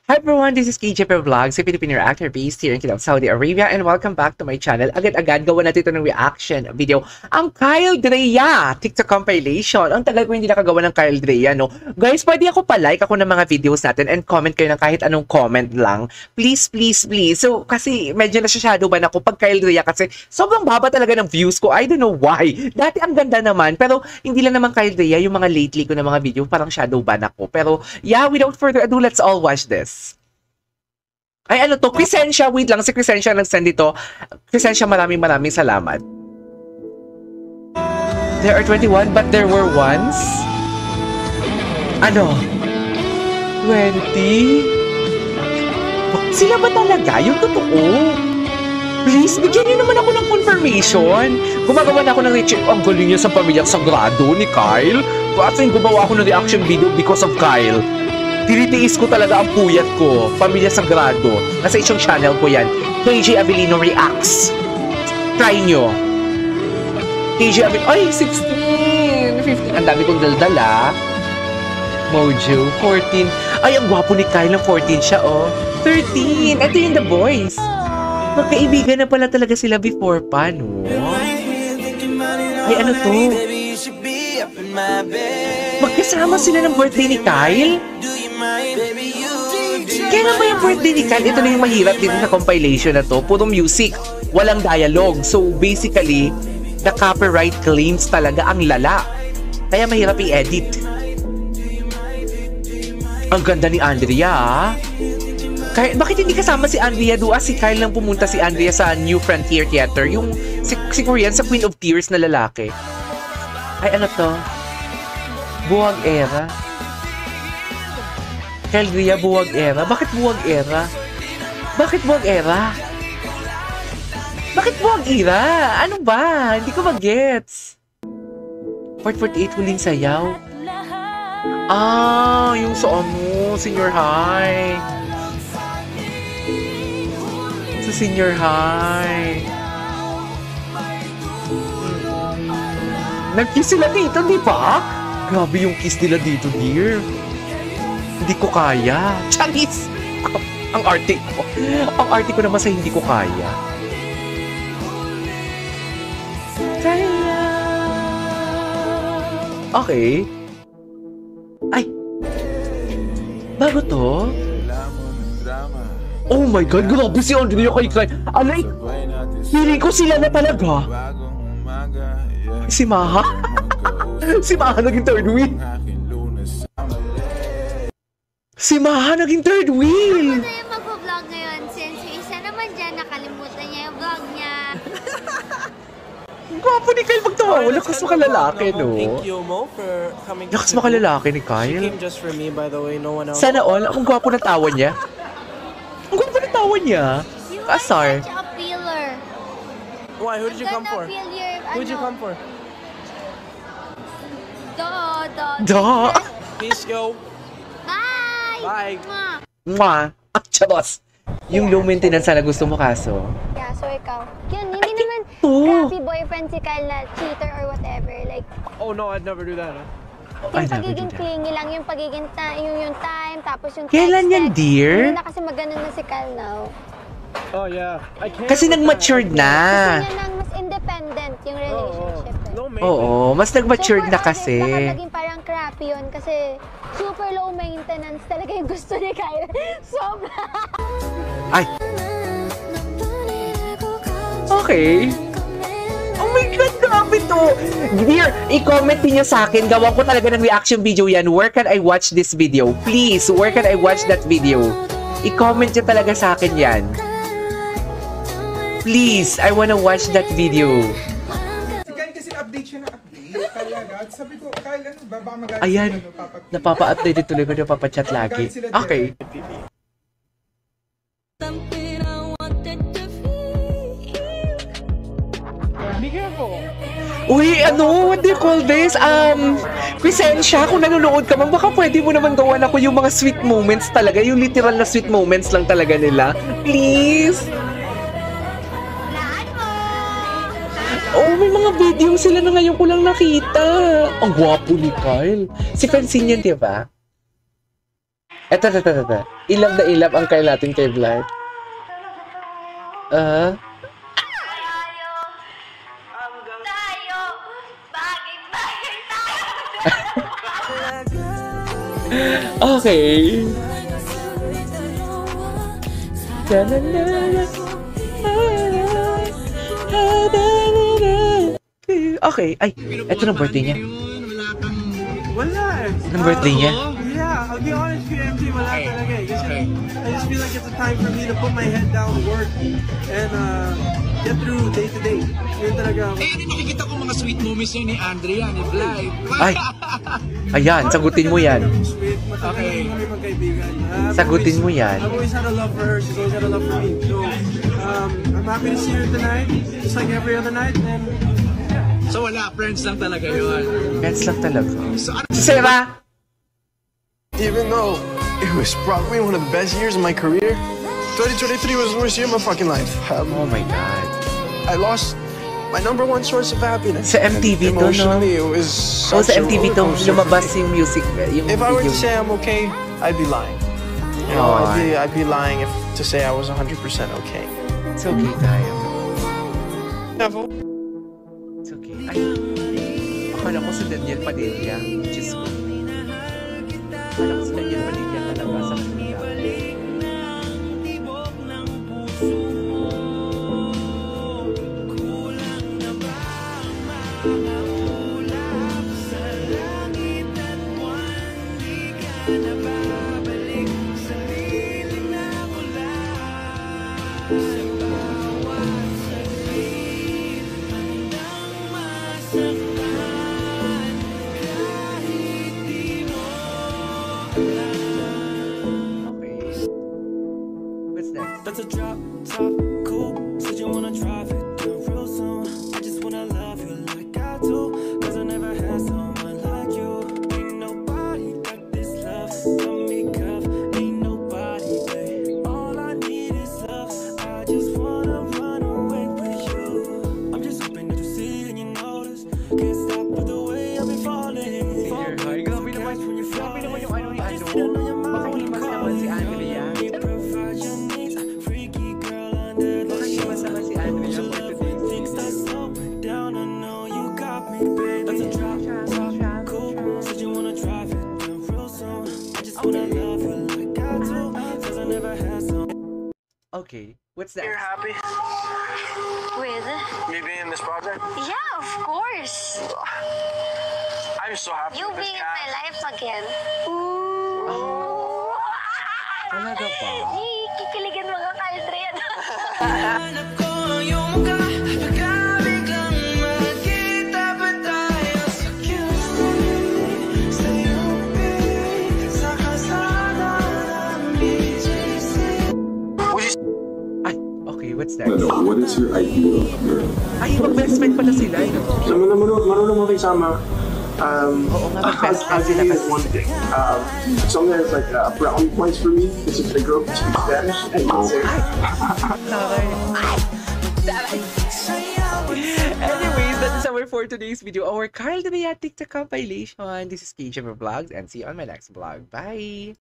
Hi everyone, this is KJ Per Vlogs, a Filipino actor based here in Kidal, Saudi Arabia, and welcome back to my channel. Agad-agad gawa natin ito ng reaction video. Ang Kyle Drea TikTok compilation. Ang tagal ko hindi nakagawa ng Kyle Drea, no? Guys, pwede ako pa-like ako ng mga videos natin and comment kayo ng kahit anong comment lang. Please, please, please. So, kasi medyo na-shadow ban ako pag Kyle Drea kasi sobrang baba talaga ng views ko. I don't know why. Dati ang ganda naman, pero hindi lang naman Kyle Drea, yung mga lately ko na mga video, parang shadow ban ako. Pero, yeah, without further ado, let's all watch this. Ay, ano to? Crescentia. Wait lang. Si Crescentia nag-send dito. Crescentia, maraming salamat. There are 21, but there were once. Ano? 20? Sila ba talaga? Yung totoo? Please, bigyan niyo naman ako ng confirmation. Gumagawa na ako ng reaction. Ang galing niya sa Pamilyang Sagrado ni Kyle. Kasi gumawa ako ng reaction video because of Kyle. Tinitiis ko talaga ang puyat ko. Pamilya Sagrado. Nasa isang channel ko yan. KJ Avellino Reacts. Try nyo. KJ Avellino. Ay, 16! 15. Ang dami kong daldala. Mojo. 14. Ay, ang gwapo ni Kyle ng 14 siya, oh. 13. Ito yung The Boys. Magkaibigan na pala talaga sila before pa, no? Ay, ano to? Magkasama sila ng birthday ni Kyle? Kailan ba yung birthday ni Kyle? Ito na yung mahirap dito sa compilation na to. Puro music. Walang dialogue. So, basically, the copyright claims talaga ang lala. Kaya mahirap i-edit. Ang ganda ni Andrea, ah. Bakit hindi kasama si Andrea doon? Si Kyle lang pumunta si Andrea sa New Frontier Theater. Yung si Korean sa Queen of Tears na lalaki. Ay, ano to? Buwag Era. Kyle Drea, Buwag Era. Bakit Buwag Era? Bakit Buwag Era? Bakit Buwag Era? Ano ba? Hindi ko mag-gets. Part 48, huling sayaw. Ah, yung sa senior high. Sa senior high. Nag-kiss sila dito, di ba? Grabe yung kiss nila dito, dear. Hindi ko kaya. Charis! Ang arte ko. Ang arte ko naman sa hindi ko kaya. Kaya. Okay. Ay! Bago to? Oh my God! Grabe si Andrea kay Kyle. Alay! Feeling ko sila na talaga. Si Maha? Si Maha naging third wheel. Si Maha naging third wheel. Ano yung mag-vlog ngayon since yung isa naman dyan nakalimutan niya yung vlog niya. Ang gwapo ni Kyle magtawa. Lakas makalalaki, no? Thank you, Mo, for coming. Lakas makalalaki ni Kyle. She came just for me, by the way. No one else. Sana all. Ang gwapo na tawa niya. Ang gwapo na tawa niya. You Kasar. are such a peeler. Why? Who did you come for? Who Who did you come for? Da. Peace, yo. Bye! Bye. Mwah. Ah, charos. Yung low maintenance sana gusto mo kaso. Yeah, so ikaw. Yun, hindi naman ito. crappy boyfriend si Kyle na cheater or whatever. Like, Oh no, I'd never do that. Ay, yung never pagiging do that. clingy lang, yung pagiging yung time, tapos yung Kailan yan, text. dear? Hindi na kasi maganon na si Kyle now. Oh yeah. I can't. Kasi nag-matured na. Gusto niya nang mas independent yung relationship. No maintenance. Oo, mas nag-matured for na us, kasi. baka maging parang crappy yun kasi super low maintenance talaga yung gusto ni Kyle. Sobra. Ay. Okay. Oh my God, grabe to. Dear, i-comment niyo sa akin. Gawan ko talaga ng reaction video yan. Where can I watch this video? Please, where can I watch that video? I-comment niyo talaga sa akin yan. Please, I wanna watch that video. Si Kyle kasi update siya na update. Kaya agad. Sabi ko, Kyle, ano ba? Baka magalit Ayan. sila, no? Napapa-update tuloy ko, napapa-chat lagi. Okay. Be careful. Uy, ano? What do you call this? Crescentia, kung nanonood ka man, baka pwede mo naman gawan ako yung mga sweet moments talaga. Yung literal na sweet moments lang talaga nila. Please! may mga video sila na ngayon ko lang nakita. Ang gwapo ni Kyle. Si Francine yan, di ba? Eto. Ilab na ilab ang Kyle natin kay Vlad. Tayo, bagay tayo. Okay. Okay. Ay, eto na birthday niya. Wala eh. Anong birthday niya? Yeah, I'll be honest with you, MJ, wala talaga eh. Kasi I just feel like it's a time for me to put my head down, work, and get through day to day. Yun talaga. Nakikita ko mga sweet moments niya ni Andrea, ni Bly. Ay, ayan, sagutin mo yan. Sweet, matagal kami magkaibigan. Sagutin mo yan. I've always had a love for her, she's always had a love for me. So, I'm happy to see her tonight, just like every other night, and So wala, friends lang talaga yun. Friends lang talaga. So ano? Si Sarah! Even though it was probably one of the best years of my career, 2023 was the worst year of my fucking life. Oh my God. I lost my number one source of happiness. Sa MTV to, no? Emotionally, it was Oh, such sa a MTV to, rollercoaster for lumabas me. yung music, yung If I were video. to say I'm okay, I'd be lying. You know, Oh. I'd be lying if to say I was 100% okay. It's okay, tayo. Never. It's okay. Ay, akala ko si Daniel Padilla. Diyos ko. Akala ko si Daniel Padilla talaga sa kanila. Okay. What's next? That's a drop top cool. Said you wanna drive it down real soon. I just wanna love you like I do. Cause I never had someone like you. Ain't nobody got this love. Got me cuff, ain't nobody, babe. All I need is love. I just wanna run away with you. I'm just hoping that you see and you notice. Can't stop with the way I've been falling. Ay, grabe naman. Grabe naman yung ano ni ano. Makahimas naman si Andrea. Makahimas naman si Andrea for today's video. Okay, what's You're next? happy? With? Me being in this project? Yeah, of course. I'm so happy You with this being in my cast. life again. Oh, talaga ba? Kikiligin mo ka, Aldrin. Hanap ko yung mukha. Baka biglang magkita pa tayo sa cute. Sa'yo, babe. Sa kasada ng BGC. Ay, okay, what's next? What is your ideal girl? Ay, mag-best friend pala sila, eh, no? So, marunong mo kayo sama. Oo nga, mag-best friend sila kasi. One thing. Something that's like brownie points for me is if the girl can speak Spanish and can say, Anyways, that's our for today's video. Our Carl Dania TikTok compilation. This is KJ Vlogs and see you on my next vlog. Bye!